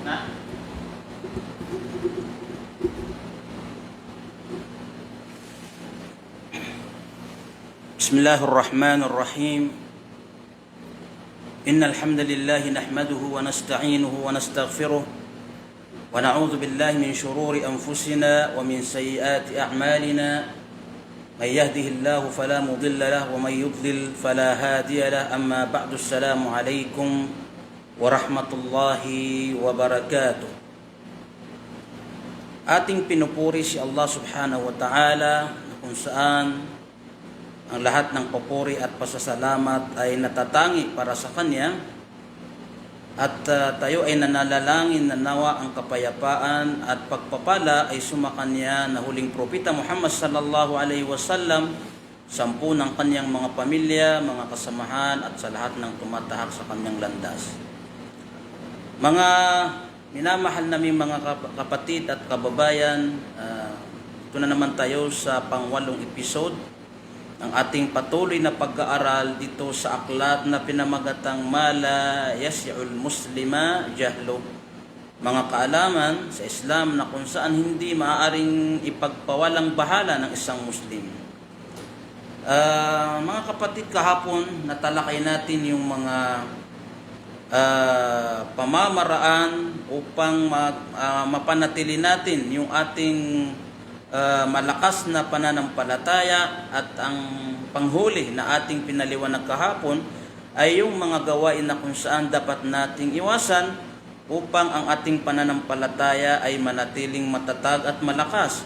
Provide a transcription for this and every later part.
Na? Bismillahirrahmanirrahim. Innal hamdalillah nahmaduhu wa nasta'inuhu wa nastaghfiruh wa na'udzu billahi min shururi anfusina wa min sayyiati a'malina. May yahdihillahu fala mudilla lahu wa may yudlil fala hadiya lahu. Amma ba'du. Assalamu alaikum warahmatullahi wabarakatuh. Ating pinupuri si Allah subhanahu wa ta'ala na kung saan ang lahat ng papuri at pasasalamat ay natatangi para sa Kanya, at tayo ay nanalangin na nawa ang kapayapaan at pagpapala ay sumakanya na huling propeta Muhammad sallallahu alaihi wasallam, 10 ng kanyang mga pamilya, mga kasamahan at sa lahat ng tumatahak sa kanyang landas. Mga minamahal naming mga kapatid at kababayan, ito na naman tayo sa pang-8 episode ng ating patuloy na pag-aaral dito sa aklat na pinamagatang Mala Yas'ul Muslima Jahlo. Mga kaalaman sa Islam na kung saan hindi maaaring ipagpawalang bahala ng isang Muslim. Mga kapatid, kahapon natalakay natin yung mga pamamaraan upang mapanatili natin yung ating malakas na pananampalataya, at ang panghuli na ating pinaliwanag kahapon ay yung mga gawain na kung saan dapat nating iwasan upang ang ating pananampalataya ay manatiling matatag at malakas.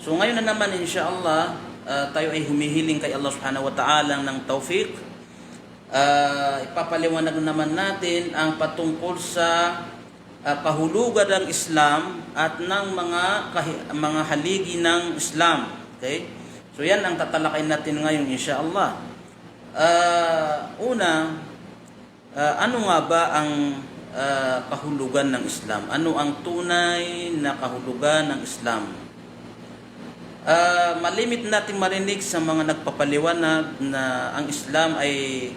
So ngayon na naman insyaAllah, tayo ay humihiling kay Allah subhanahu wa ta'ala ng tawfiq. Ipapaliwanag naman natin ang patungkol sa kahulugan ng Islam at ng mga haligi ng Islam. Okay? So yan ang tatalakayin natin ngayon insyaAllah. Una, ano nga ba ang kahulugan ng Islam? Ano ang tunay na kahulugan ng Islam? Malimit natin marinig sa mga nagpapaliwanag na ang Islam ay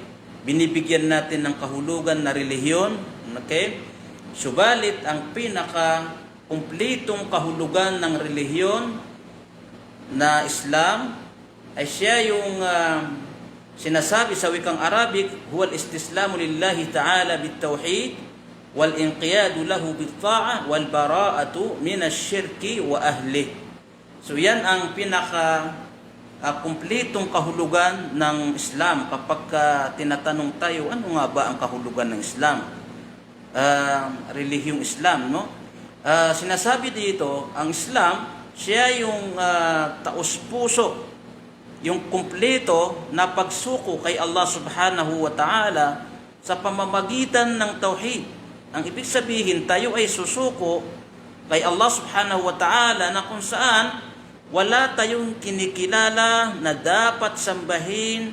binibigyan natin ng kahulugan na relihiyon. Okay? Subalit ang pinaka-kumplitong kahulugan ng relihiyon na Islam ay siya yung sinasabi sa wikang Arabic, huwal istislamu lillahi ta'ala bitawhid wal inqiyadu lahu bitta'a wal bara'atu minasyirki wa ahli. So yan ang pinaka-kumplitong kahulugan ng Islam. Kapag tinatanong tayo, ano nga ba ang kahulugan ng Islam? Relihiyong Islam, no? Sinasabi dito, ang Islam, siya yung taos-puso, yung kumpleto na pagsuko kay Allah subhanahu wa ta'ala sa pamamagitan ng tauhid. Ang ibig sabihin, tayo ay susuko kay Allah subhanahu wa ta'ala na kung saan wala tayong kinikilala na dapat sambahin,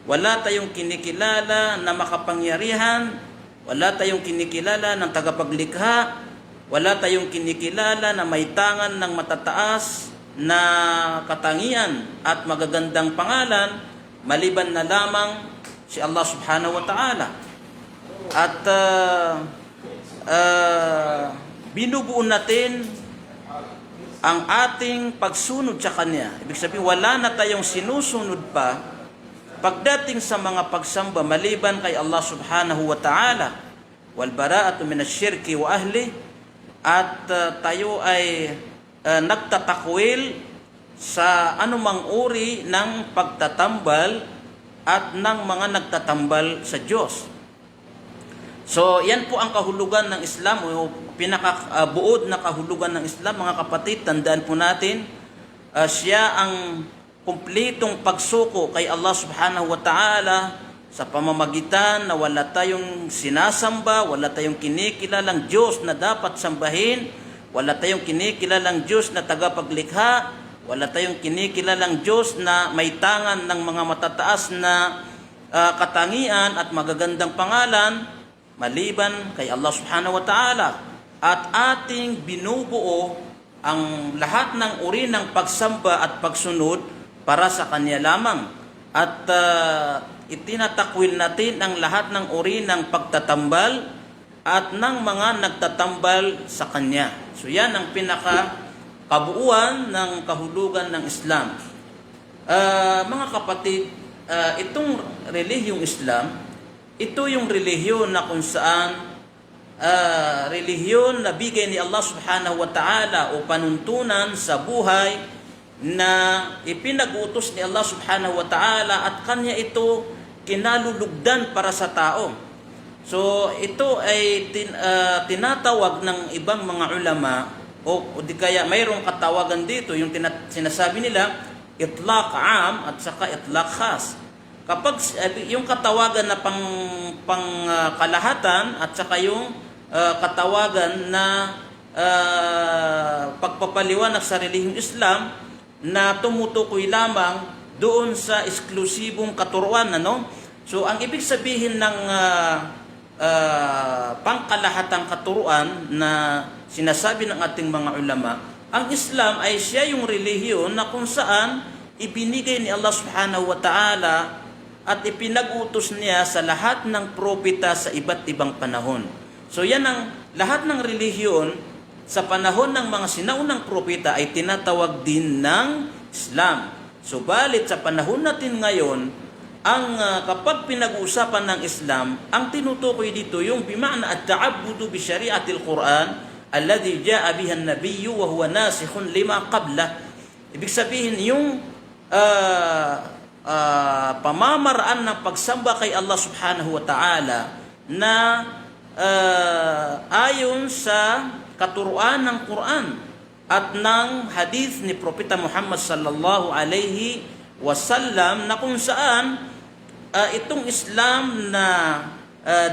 wala tayong kinikilala na makapangyarihan, wala tayong kinikilala ng tagapaglikha, wala tayong kinikilala na may tangan ng matataas na katangian at magagandang pangalan, maliban na lamang si Allah subhanahu wa ta'ala. At binubuo natin ang ating pagsunod sa Kanya. Ibig sabihin, wala na tayong sinusunod pa pagdating sa mga pagsamba maliban kay Allah subhanahu wa ta'ala, wal bara'atu minasyirki wa ahli, at tayo ay nagtatakwil sa anumang uri ng pagtatambal at ng mga nagtatambal sa Diyos. So yan po ang kahulugan ng Islam, o pinakabuod na kahulugan ng Islam. Mga kapatid, tandaan po natin, siya ang kumplitong pagsuko kay Allah subhanahu wa ta'ala sa pamamagitan na wala tayong sinasamba, wala tayong kinikilalang Diyos na dapat sambahin, wala tayong kinikilalang Diyos na tagapaglikha, wala tayong kinikilalang Diyos na may tangan ng mga matataas na katangian at magagandang pangalan, maliban kay Allah subhanahu wa ta'ala. At ating binubuo ang lahat ng uri ng pagsamba at pagsunod para sa Kanya lamang. At itinatakwil natin ang lahat ng uri ng pagtatambal at ng mga nagtatambal sa kanya. So yan ang pinaka-kabuuan ng kahulugan ng Islam. Mga kapatid, itong relihiyong Islam, ito yung relihiyon na kung saan relihiyon na bigay ni Allah subhanahu wa ta'ala o panuntunan sa buhay na ipinag-utos ni Allah subhanahu wa ta'ala at kanya ito kinalulugdan para sa tao. So ito ay tinatawag ng ibang mga ulama o di kaya mayroong katawagan dito yung sinasabi nila itlaq am at saka itlaq khas. Kapag yung katawagan na kalahatan at saka yung katawagan na pagpapaliwanag sa relihiyong Islam na tumutukoy lamang doon sa eksklusibong katuruan, ano? So ang ibig sabihin ng pangkalahatang katuruan na sinasabi ng ating mga ulama, ang Islam ay siya yung relihiyon na kung saan ibinigay ni Allah subhanahu wa ta'ala at ipinag-utos niya sa lahat ng propeta sa iba't ibang panahon. So yan ang lahat ng relihiyon sa panahon ng mga sinaunang propeta ay tinatawag din ng Islam. Subalit sa panahon natin ngayon, ang kapag pinag-uusapan ng Islam, ang tinutukoy dito yung bima'na at-ta'abbudu bi syari'atil Quran alladhi ja'a biha an-nabiyyu wa huwa nasikhun lima qabla. Ibig sabihin yung pamamaraan ng pagsamba kay Allah subhanahu wa ta'ala na ayon sa katuruan ng Quran at ng hadith ni Propeta Muhammad sallallahu alaihi wasallam na kung saan itong Islam na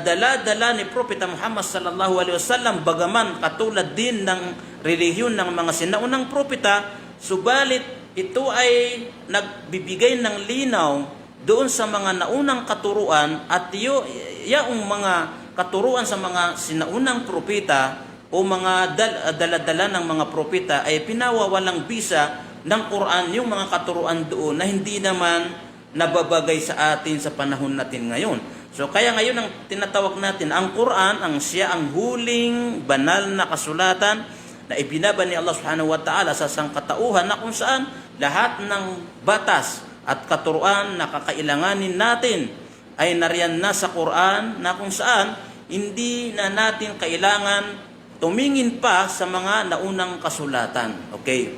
dala-dala ni Propeta Muhammad sallallahu alaihi wasallam bagaman katulad din ng relihiyon ng mga sinaunang propeta, subalit ito ay nagbibigay ng linaw doon sa mga naunang katuruan at yung mga katuruan sa mga sinaunang propeta o mga dala-dala ng mga propeta ay pinawawalang bisa ng Quran yung mga katuruan doon na hindi naman nababagay sa atin sa panahon natin ngayon. So kaya ngayon ang tinatawag natin ang Quran, siya ang huling banal na kasulatan na ibinaba ni Allah subhanahu wa ta'ala sa sangkatauhan na kung saan lahat ng batas at katuruan na kakailanganin natin ay nariyan na sa Quran na kung saan hindi na natin kailangan tumingin pa sa mga naunang kasulatan. Okay.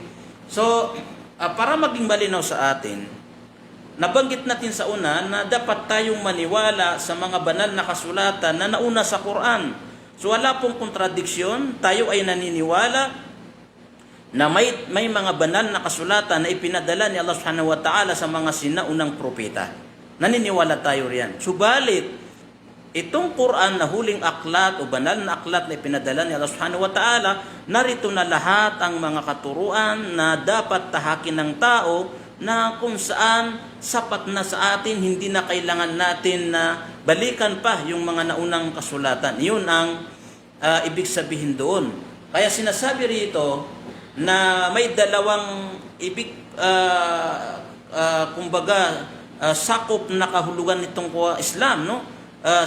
So, para maging malinaw sa atin, nabanggit natin sa una na dapat tayong maniwala sa mga banal na kasulatan na nauna sa Quran. So wala pong kontradiksyon, tayo ay naniniwala na may mga banal na kasulatan na ipinadala ni Allah subhanahu wa ta'ala sa mga sinaunang propeta. Naniniwala tayo riyan. Subalit, itong Quran na huling aklat o banal na aklat na ipinadala ni Allah subhanahu wa ta'ala, narito na lahat ang mga katuruan na dapat tahakin ng tao na kung saan sapat na sa atin, hindi na kailangan natin na balikan pa yung mga naunang kasulatan. Yun ang ibig sabihin doon. Kaya sinasabi rito na may dalawang sakop na kahulugan nitong Islam, no?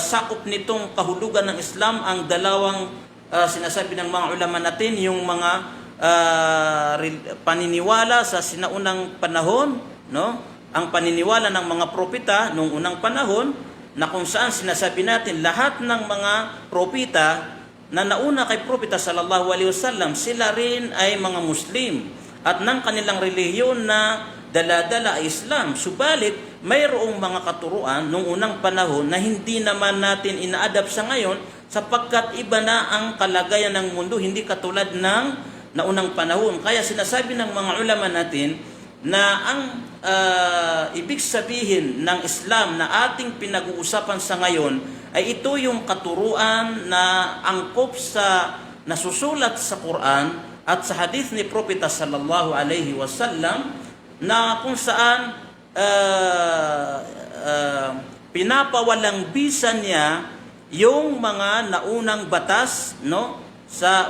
Sakop nitong kahulugan ng Islam ang dalawang sinasabi ng mga ulama natin, yung mga paniniwala sa sinaunang panahon, no? Ang paniniwala ng mga propeta noong unang panahon na kung saan sinasabi natin lahat ng mga propeta na nauna kay Propeta sallallahu alaihi wasallam, sila rin ay mga Muslim at ng kanilang relihiyon na dala-dala ay Islam. Subalit, mayroong mga katuruan noong unang panahon na hindi naman natin ina-adapt sa ngayon sapagkat iba na ang kalagayan ng mundo, hindi katulad ng naunang panahon. Kaya sinasabi ng mga ulama natin na ang ibig sabihin ng Islam na ating pinag-uusapan sa ngayon ay ito yung katuruan na angkop sa nasusulat sa Quran at sa hadith ni Propeta sallallahu alaihi wasallam na kung saan pinapawalang bisa niya yung mga naunang batas, no, sa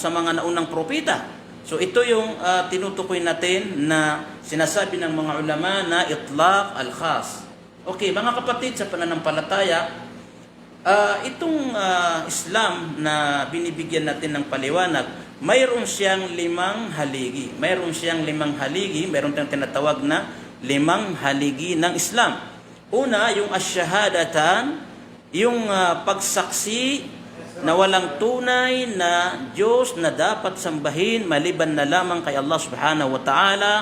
mga naunang propeta. So ito yung tinutukoy natin na sinasabi ng mga ulama na itlaq al-khas. Okay, mga kapatid, sa pananampalataya, Itong Islam na binibigyan natin ng paliwanag, mayroon siyang 5 haligi. Mayroon siyang 5 haligi, mayroon tayong tinatawag na 5 haligi ng Islam. Una, yung asyhadatan, yung pagsaksi na walang tunay na Diyos na dapat sambahin maliban na lamang kay Allah subhanahu wa ta'ala,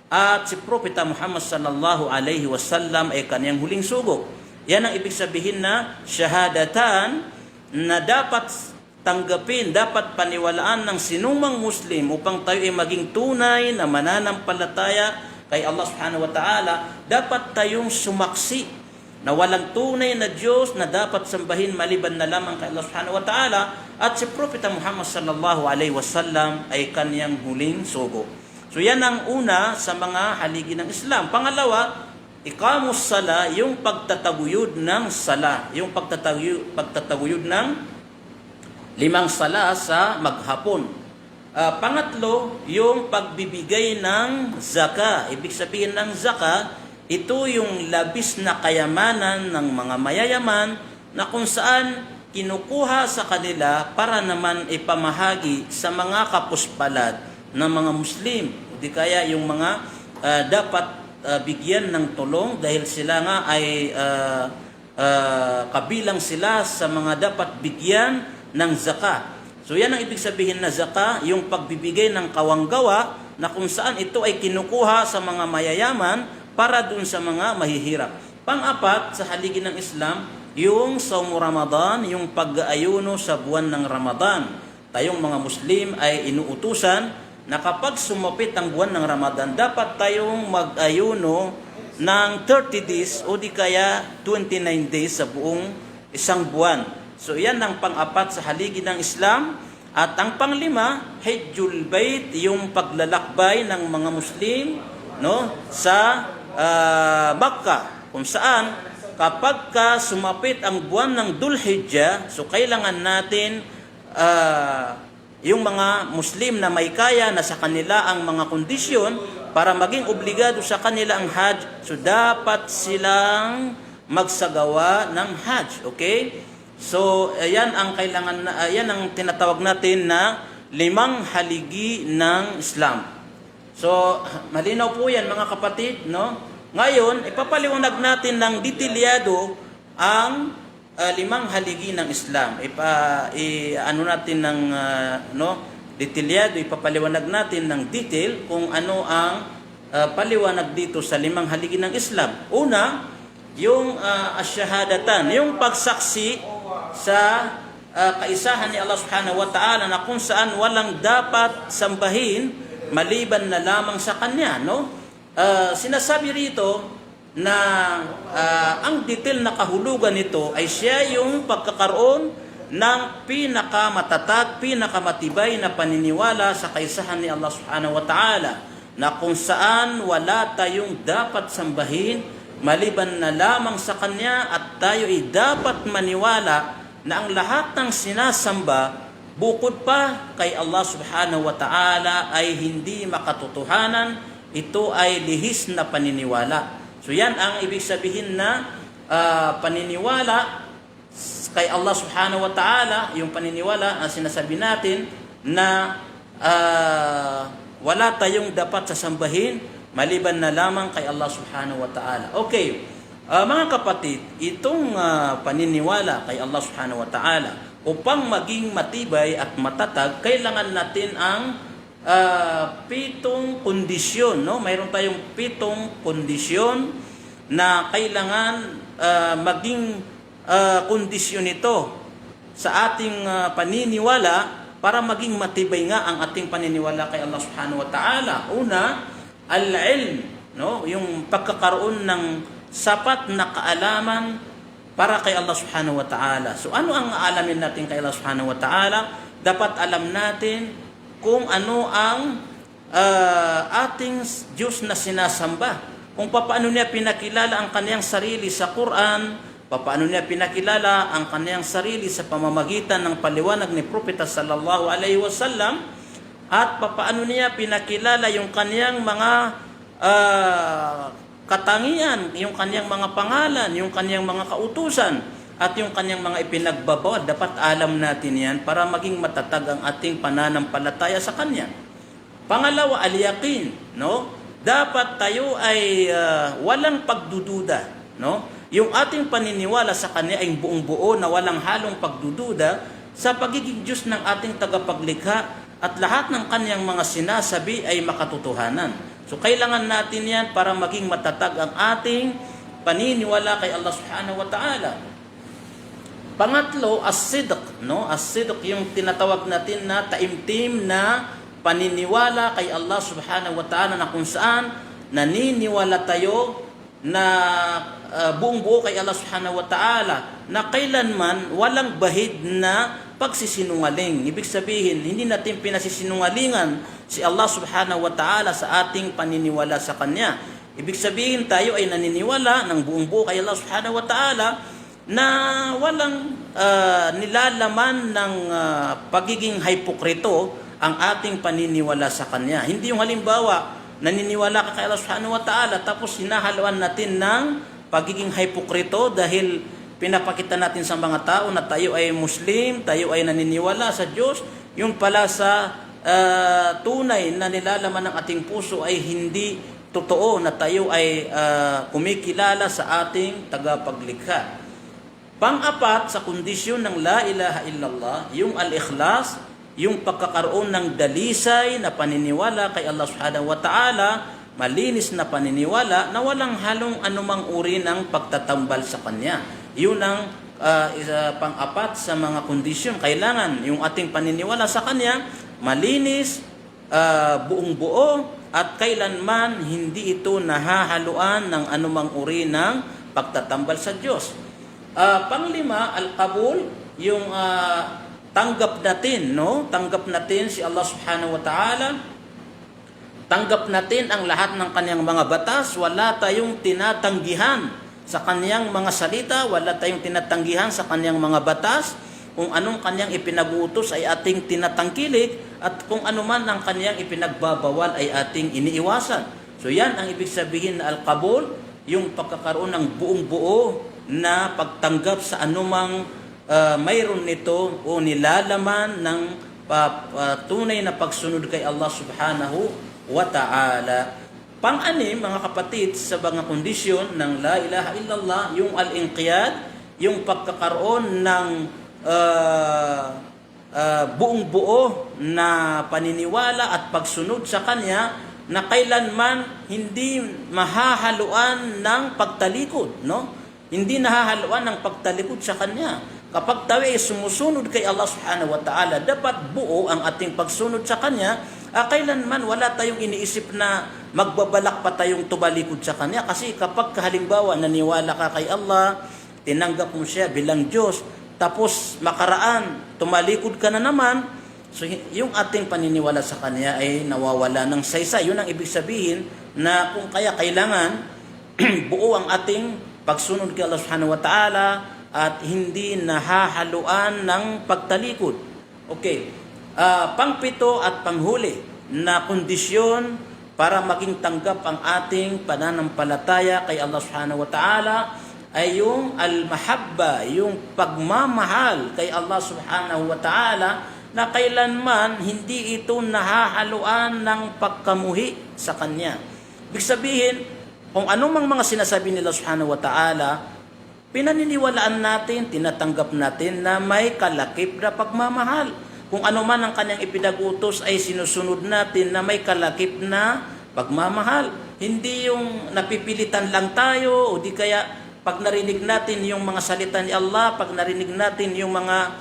at si Propeta Muhammad sallallahu alaihi wasallam ay kaniyang huling sugo. Yan ang ibig sabihin na syahadatan na dapat tanggapin, dapat paniwalaan ng sinumang Muslim upang tayo ay maging tunay na mananampalataya kay Allah subhanahu wa ta'ala. Dapat tayong sumaksi na walang tunay na Diyos na dapat sambahin maliban na lamang kay Allah subhanahu wa ta'ala, at si Propeta Muhammad sallallahu alaihi wasallam ay kaniyang huling sugo. So yan ang una sa mga haligi ng Islam. Pangalawa, iqamus sala, yung pagtataguyod ng sala, yung pagtataguyod ng 5 sala sa maghapon. Pangatlo, yung pagbibigay ng zaka. Ibig sabihin ng zaka, ito yung labis na kayamanan ng mga mayayaman na kung saan kinukuha sa kanila para naman ipamahagi sa mga kapuspalad ng mga Muslim. Di kaya yung mga dapat bigyan ng tulong dahil sila nga ay kabilang sila sa mga dapat bigyan ng zaka. So yan ang ibig sabihin na zaka, yung pagbibigay ng kawanggawa na kung saan ito ay kinukuha sa mga mayayaman para dun sa mga mahihirap. Pang-apat sa haligi ng Islam, yung Sawmu Ramadan, yung pag-aayuno sa buwan ng Ramadan. Tayong mga Muslim ay inuutusan na kapag sumapit ang buwan ng Ramadan, dapat tayong mag-ayuno ng 30 days o di kaya 29 days sa buong isang buwan. So yan ang pang-apat sa haligi ng Islam. At ang pang-5, Hajjul Bait, yung paglalakbay ng mga Muslim sa Makkah, kung saan kapag sumapit ang buwan ng Dhul Hijjah, so kailangan natin yung mga Muslim na may kaya na sa kanila ang mga kondisyon para maging obligado sa kanila ang Hajj, so dapat silang magsagawa ng Hajj. Okay? So ayan ang kailangan ayan ang tinatawag natin na 5 haligi ng Islam. So malinaw po yan mga kapatid, no? Ngayon, ipapaliwanag natin ng detalyado ang 5 haligi ng Islam. Natin ng detalyado, ipapaliwanag natin ng detail kung ano ang paliwanag dito sa 5 haligi ng Islam. Una, yung asyhadatan, yung pagsaksi sa kaisahan ni Allah subhanahu wa ta'ala na kung saan walang dapat sambahin maliban na lamang sa Kanya, no? Sinasabi rito na ang detail na kahulugan nito ay siya yung pagkakaroon ng pinakamatatag, pinakamatibay na paniniwala sa kaisahan ni Allah subhanahu wa ta'ala na kung saan wala tayong dapat sambahin maliban na lamang sa Kanya, at tayo ay dapat maniwala na ang lahat ng sinasamba bukod pa kay Allah subhanahu wa ta'ala ay hindi makatotohanan, ito ay lihis na paniniwala. So yan ang ibig sabihin na paniniwala kay Allah subhanahu wa ta'ala, yung paniniwala na sinasabi natin na wala tayong dapat sasambahin maliban na lamang kay Allah subhanahu wa ta'ala. Okay, mga kapatid, itong paniniwala kay Allah subhanahu wa ta'ala, upang maging matibay at matatag, kailangan natin ang 7 kondisyon, no? Mayroon tayong 7 kondisyon na kailangan maging kondisyon ito sa ating paniniwala para maging matibay nga ang ating paniniwala kay Allah subhanahu wa ta'ala. Una, al-ilm, no? Yung pagkakaroon ng sapat na kaalaman para kay Allah subhanahu wa ta'ala. So ano ang aalamin natin kay Allah subhanahu wa ta'ala? Dapat alam natin kung ano ang ating Diyos na sinasamba. Kung paano niya pinakilala ang kaniyang sarili sa Quran, paano niya pinakilala ang kaniyang sarili sa pamamagitan ng paliwanag ni Propeta sallallahu alaihi wasallam, at paano niya pinakilala yung kaniyang mga katangian, yung kaniyang mga pangalan, yung kaniyang mga kautusan, at yung kanyang mga ipinagbabawal. Dapat alam natin yan para maging matatag ang ating pananampalataya sa Kanya. Pangalawa, al-yaqin, no? Dapat tayo ay walang pagdududa, no? Yung ating paniniwala sa Kanya ay buong buo na walang halong pagdududa sa pagiging Diyos ng ating tagapaglikha at lahat ng Kanyang mga sinasabi ay makatotohanan. So kailangan natin yan para maging matatag ang ating paniniwala kay Allah subhanahu wa ta'ala. Pangatlo, as-sidq, no? As-sidq yung tinatawag natin na taimtim na paniniwala kay Allah subhanahu wa ta'ala na kung saan naniniwala tayo na buong buo kay Allah subhanahu wa ta'ala na kailanman walang bahid na pagsisinungaling. Ibig sabihin, hindi natin pinasisinungalingan si Allah subhanahu wa ta'ala sa ating paniniwala sa Kanya. Ibig sabihin, tayo ay naniniwala ng buong buo kay Allah subhanahu wa ta'ala na walang nilalaman ng pagiging hipokrito ang ating paniniwala sa Kanya. Hindi yung halimbawa, naniniwala ka kay Allah subhanahu wa ta'ala tapos hinahaluan natin ng pagiging hipokrito dahil pinapakita natin sa mga tao na tayo ay Muslim, tayo ay naniniwala sa Diyos. Yung pala sa tunay na nilalaman ng ating puso ay hindi totoo na tayo ay kumikilala sa ating tagapaglikha. Pang-apat, sa kondisyon ng la ilaha illallah, yung al-ikhlas, yung pagkakaroon ng dalisay na paniniwala kay Allah subhanahu wa ta'ala, malinis na paniniwala na walang halong anumang uri ng pagtatambal sa Kanya. Yun ang pang-apat sa mga kondisyon. Kailangan yung ating paniniwala sa Kanya malinis, buong buo, at kailanman hindi ito nahahaluan ng anumang uri ng pagtatambal sa Diyos. Panglima, al-qabul, yung tanggap natin, no? Tanggap natin si Allah subhanahu wa ta'ala. Tanggap natin ang lahat ng Kanyang mga batas. Wala tayong tinatanggihan sa Kanyang mga salita. Wala tayong tinatanggihan sa Kanyang mga batas. Kung anong Kanyang ipinag-uutos ay ating tinatangkilik. At kung ano man ang Kanyang ipinagbabawal ay ating iniiwasan. So yan ang ibig sabihin na al-qabul. Yung pagkakaroon ng buong buo na pagtanggap sa anumang mayroon nito o nilalaman ng tunay na pagsunod kay Allah subhanahu wa ta'ala. Pang-anim, mga kapatid, sa mga kondisyon ng la ilaha illallah, yung al-inqiyad, yung pagkakaroon ng buong buo na paniniwala at pagsunod sa Kanya na kailanman hindi mahahaluan ng pagtalikod, no? Hindi nahahaluan ng pagtalikod sa Kanya. Kapag tayo ay sumusunod kay Allah subhanahu wa ta'ala, dapat buo ang ating pagsunod sa Kanya. Kailanman wala tayong iniisip na magbabalak pa tayong tumalikod sa Kanya. Kasi kapag halimbawa naniwala ka kay Allah, tinanggap mo siya bilang Diyos, tapos makaraan, tumalikod ka na naman, so yung ating paniniwala sa Kanya ay nawawala ng saysay. Yun ang ibig sabihin na kung kaya kailangan buo ang ating pagsunod kay Allah subhanahu wa ta'ala at hindi nahahaluan ng pagtalikod. Okay. Pangpito at panghuli na kondisyon para maging tanggap ang ating pananampalataya kay Allah subhanahu wa ta'ala ay yung al-mahabba, yung pagmamahal kay Allah subhanahu wa ta'ala na kailanman hindi ito nahahaluan ng pagkamuhi sa Kanya. Ibig sabihin, kung anumang mga sinasabi nila subhanahu wa ta'ala, pinaniniwalaan natin, tinatanggap natin na may kalakip na pagmamahal. Kung ano man ang Kanyang ipinag-utos ay sinusunod natin na may kalakip na pagmamahal. Hindi yung napipilitan lang tayo o di kaya pag narinig natin yung mga salita ni Allah, pag narinig natin yung mga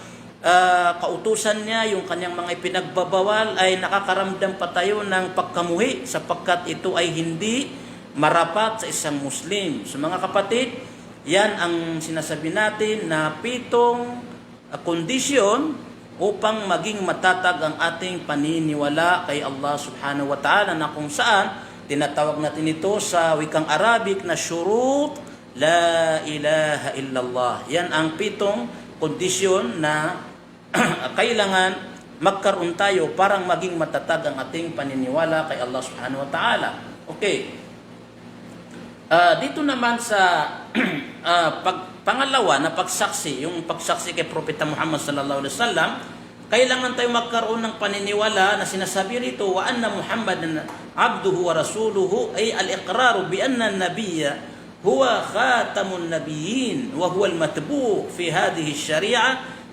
kautusan niya, yung Kanyang mga ipinagbabawal ay nakakaramdam pa tayo ng pagkamuhi sapagkat ito ay hindi marapat sa isang Muslim. So mga kapatid, yan ang sinasabi natin na 7 kondisyon upang maging matatag ang ating paniniwala kay Allah subhanahu wa ta'ala na kung saan tinatawag natin ito sa wikang Arabic na syurut la ilaha illallah. Yan ang 7 kondisyon na kailangan magkaroon tayo para maging matatag ang ating paniniwala kay Allah subhanahu wa ta'ala. Okay. Dito naman sa Pangalawa, na pagsaksi, yung pagsaksi kay Propeta Muhammad sallallahu alaihi wasallam, kailangan tayo magkaroon ng paniniwala na sinasabi rito, wa anna Muhammadan abduhu wa rasuluhu, ay al-iqraru bi anna an-nabiyya huwa khatamun nabiyyin wa huwa al-matbu' fi hadhihi ash-shari'a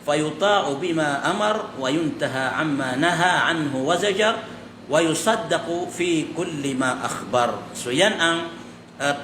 fayuta'u bima amar wa yuntaha amma naha anhu wa zajar wa yusaddaqu fi kulli ma akhbar. So yan ang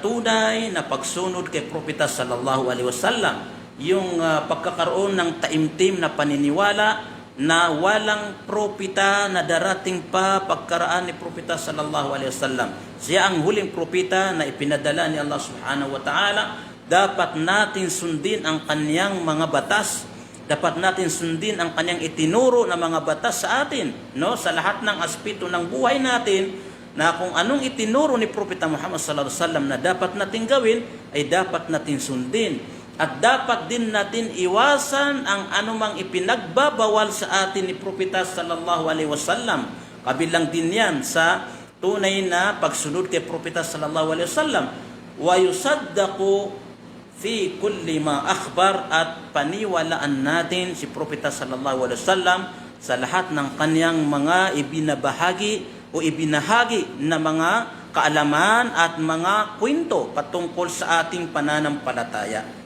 tunay na pagsunod kay Propeta sallallahu alaihi wasallam, yung pagkakaroon ng taimtim na paniniwala na walang propeta na darating pa pagkaraan ni Propeta sallallahu alaihi wasallam. Siya ang huling propeta na ipinadala ni Allah subhanahu wa ta'ala. Dapat natin sundin ang kanyang mga batas. Dapat natin sundin ang kanyang itinuro na mga batas sa atin, no? Sa lahat ng aspeto ng buhay natin, na kung anong itinuro ni Propeta Muhammad sallallahu alaihi wasallam na dapat natin gawin, ay dapat natin sundin. At dapat din natin iwasan ang anumang ipinagbabawal sa atin ni Propeta sallallahu alaihi wasallam. Kabilang din yan sa tunay na pagsunod kay Propeta sallallahu alaihi wasallam. Wa yusaddaqu fi kulli ma akhbar, at paniwalaan natin si Propeta sallallahu alaihi wasallam sa lahat ng kanyang mga ibinabahagi o ibinahagi na mga kaalaman at mga kwento patungkol sa ating pananampalataya.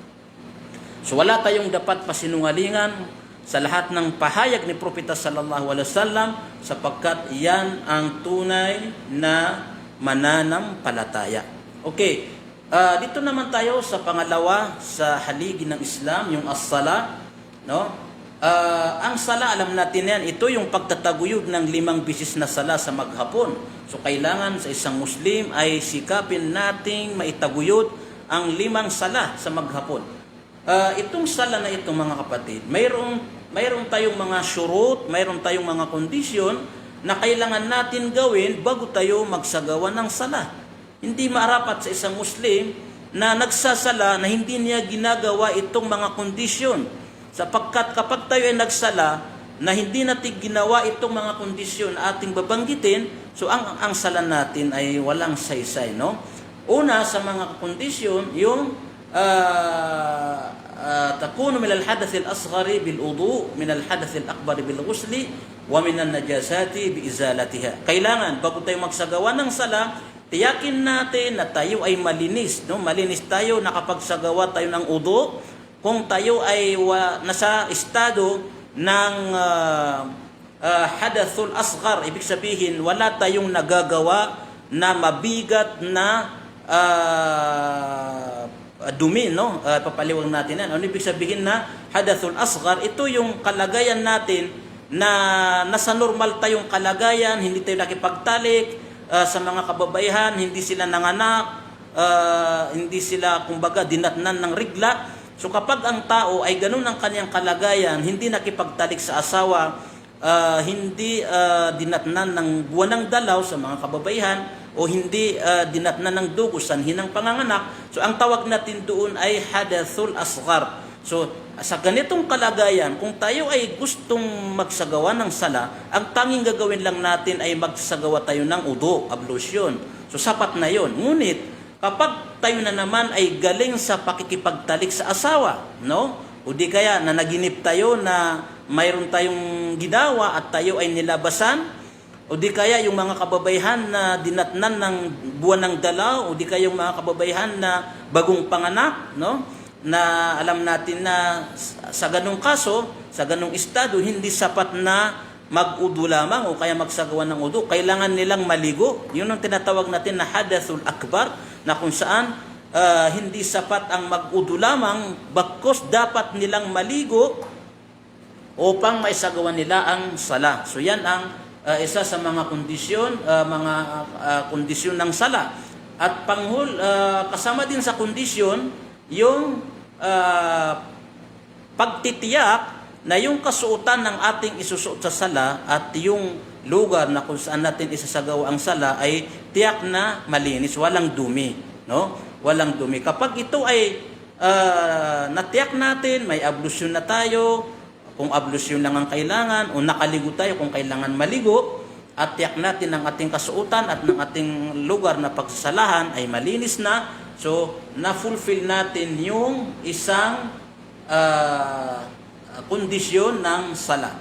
So wala tayong dapat pasinungalingan sa lahat ng pahayag ni Propeta sallallahu alaihi wasallam, sapagkat yan ang tunay na mananampalataya. Okay, dito naman tayo sa pangalawa sa haligi ng Islam, yung as-sala, no? Ang sala, alam natin yan, ito yung pagtataguyod ng 5 bisis na sala sa maghapon. So kailangan sa isang Muslim ay sikapin nating maitaguyod ang 5 sala sa maghapon. Itong sala na ito, mga kapatid, mayroon tayong mga syurut, mayroon tayong mga kondisyon na kailangan natin gawin bago tayo magsagawa ng sala. Hindi maarapat sa isang Muslim na nagsasala na hindi niya ginagawa itong mga kondisyon. Sapagkat kapag tayo ay nagsala na hindi natin ginawa itong mga kondisyon ating babanggitin, so ang sala natin ay walang saysay, no? Una sa mga kondisyon, yung takunu min al-hadath al-asghar bil-wudu, min al-hadath al-akbar bil-ghusli, wa min an-najasati bi-izalatiha. Kailangan bago tayo magsagawa ng sala, tiyakin natin na tayo ay malinis, no? Malinis tayo, nakapagsagawa tayo ng wudu. Kung tayo ay nasa estado ng hadathul asghar, ibig sabihin wala tayong nagagawa na mabigat na dumi, no? Papaliwag natin yan. Ano ibig sabihin na hadathul asghar? Ito yung kalagayan natin na nasa normal tayong kalagayan, hindi tayo nakipagtalik sa mga kababaihan, hindi sila nanganak, hindi sila kumbaga dinatnan ng rigla. So kapag ang tao ay ganun ang kanyang kalagayan, hindi nakipagtalik sa asawa, hindi dinatnan ng buwan ng dalaw sa mga kababaihan, o hindi dinatnan ng dugo sa hinang panganganak, so ang tawag natin doon ay hadathul asghar. So sa ganitong kalagayan, kung tayo ay gustong magsagawa ng sala, ang tanging gagawin lang natin ay magsagawa tayo ng wudu, ablution. So sapat na yon. Ngunit kapag tayo na naman ay galing sa pakikipagtalik sa asawa, no? O di kaya na naginip tayo na mayroon tayong ginawa at tayo ay nilabasan, o di kaya yung mga kababaihan na dinatnan ng buwan ng dalaw, o di kaya yung mga kababaihan na bagong panganak, no? Na alam natin na sa ganung kaso, sa ganung estado, hindi sapat na mag-udu lamang o kaya magsagawa ng udu. Kailangan nilang maligo. Yun ang tinatawag natin na hadathul akbar, na kung saan hindi sapat ang mag-udu lamang, bakos dapat nilang maligo upang maisagawa nila ang sala. So yan ang isa sa mga kondisyon, kondisyon ng sala. At kasama din sa kondisyon yung pagtitiyak na yung kasuotan ng ating isusuot sa sala at yung lugar na kung saan natin isasagawa ang sala ay tiyak na malinis, walang dumi, no? Walang dumi. Kapag ito ay natiyak natin, may ablusyon na tayo, kung ablusyon lang ang kailangan, o nakaligo tayo kung kailangan maligo, at tiyak natin ang ating kasuotan at ng ating lugar na pagsasalahan ay malinis na, So, na-fulfill natin yung isang kondisyon ng sala.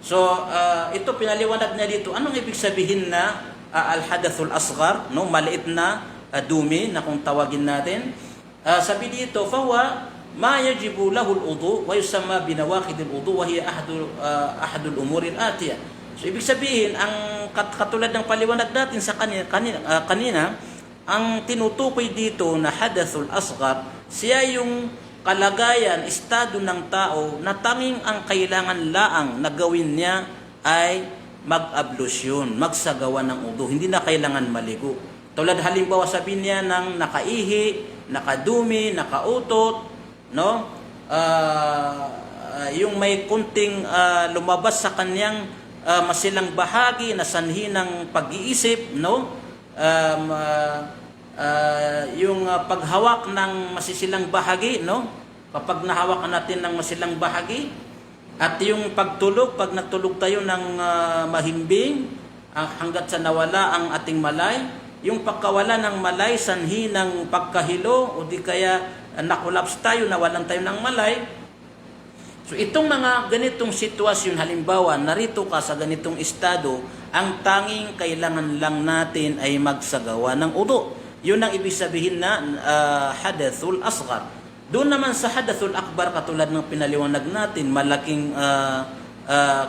So, ito pinaliwanag niya dito. Anong ibig sabihin na al-hadathul asghar, no? Maliit na dumi na kung tawagin natin. Sabi dito, fawa ma yajibu lahu al-wudu wa yusamma binawaqid al-wudu wa hiya ahadul umuri al-atiyah. So ibig sabihin, ang katulad ng paliwanag natin sa kanina, ang tinutukoy dito na hadathul asghar, siya yung kalagayan, estado ng tao na tanging ang kailangan laang na gawin niya ay mag-ablusyon, magsagawa ng wudu. Hindi na kailangan maligo. Tulad halimbawa sabihin niya ng nakaihi, nakadumi, nakautot, no? Yung may kunting lumabas sa kanyang masilang bahagi na sanhi ng pag-iisip, no? Yung paghawak ng masisilang bahagi, no? Kapag nahawakan natin ng masilang bahagi, at yung pagtulog, pag natulog tayo ng mahimbing, hanggat sa nawala ang ating malay, yung pagkawala ng malay, sanhi ng pagkahilo, o di kaya nakulaps tayo, nawalan tayo ng malay. So itong mga ganitong sitwasyon, halimbawa, narito ka sa ganitong estado, ang tanging kailangan lang natin ay magsagawa ng wudu. Yun ang ibig sabihin na hadathul asghar. Doon naman sa hadathul akbar, katulad ng pinaliwanag natin, malaking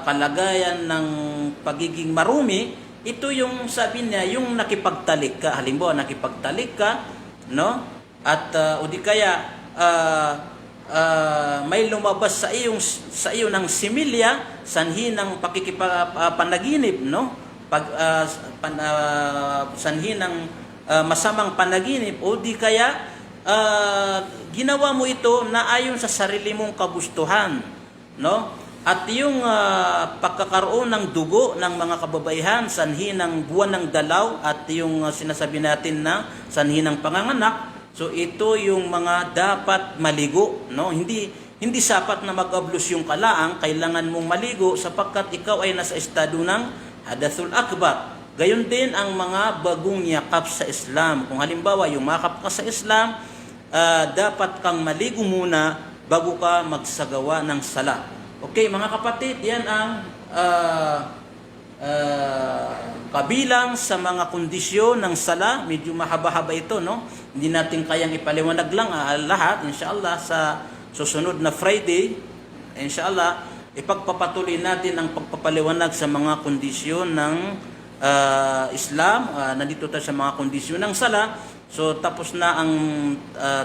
kalagayan ng pagiging marumi, ito yung sabi niya, yung nakipagtalik ka. Halimbawa, nakipagtalik ka, no? At o di kaya may lumabas sa iyo ng similya, sanhi ng pakikipanaginip, no? Sanhi ng masamang panaginip, o di kaya ginawa mo ito na ayon sa sarili mong kagustuhan, no? At yung pagkakaroon ng dugo ng mga kababaihan, sanhi ng buwan ng dalaw, at yung sinasabi natin na sanhi ng panganganak, so ito yung mga dapat maligo, no? Hindi sapat na mag-ablus yung kalaang, kailangan mong maligo sapagkat ikaw ay nasa estado ng hadathul akbar. Gayon din ang mga bagong yakap sa Islam. Kung halimbawa yung makap ka sa Islam, dapat kang maligo muna bago ka magsagawa ng sala. Okay, mga kapatid, yan ang kabilang sa mga kondisyon ng sala. Medyo mahaba-haba ito, no? Hindi natin kayang ipaliwanag lang lahat. Inshallah, sa susunod na Friday, inshallah, ipagpapatuloy natin ang pagpapaliwanag sa mga kondisyon ng Islam. Nandito tayo sa mga kondisyon ng sala. So, tapos na ang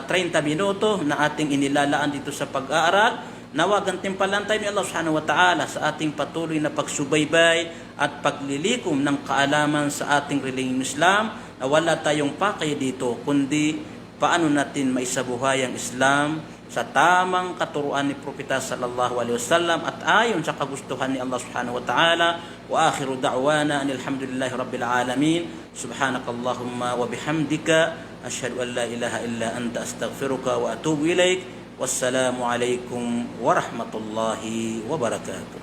30 minuto na ating inilalaan dito sa pag-aaral. Nawa gantimpalan tayo ni Allah subhanahu wa ta'ala sa ating patuloy na pagsubaybay at paglilikom ng kaalaman sa ating relihiyong Islam, na wala tayong pakay dito kundi paano natin maisabuhay ang Islam sa tamang katuruan ni Propeta sallallahu alaihi wasallam at ayon sa kagustuhan ni Allah subhanahu wa ta'ala. Wa akhiru da'wana alhamdulillahi rabbil alamin. Subhanakallahumma wa bihamdika asyhadu an la ilaha illa anta astaghfiruka wa atubu ilaik. Wassalamu alaikum warahmatullahi wabarakatuh.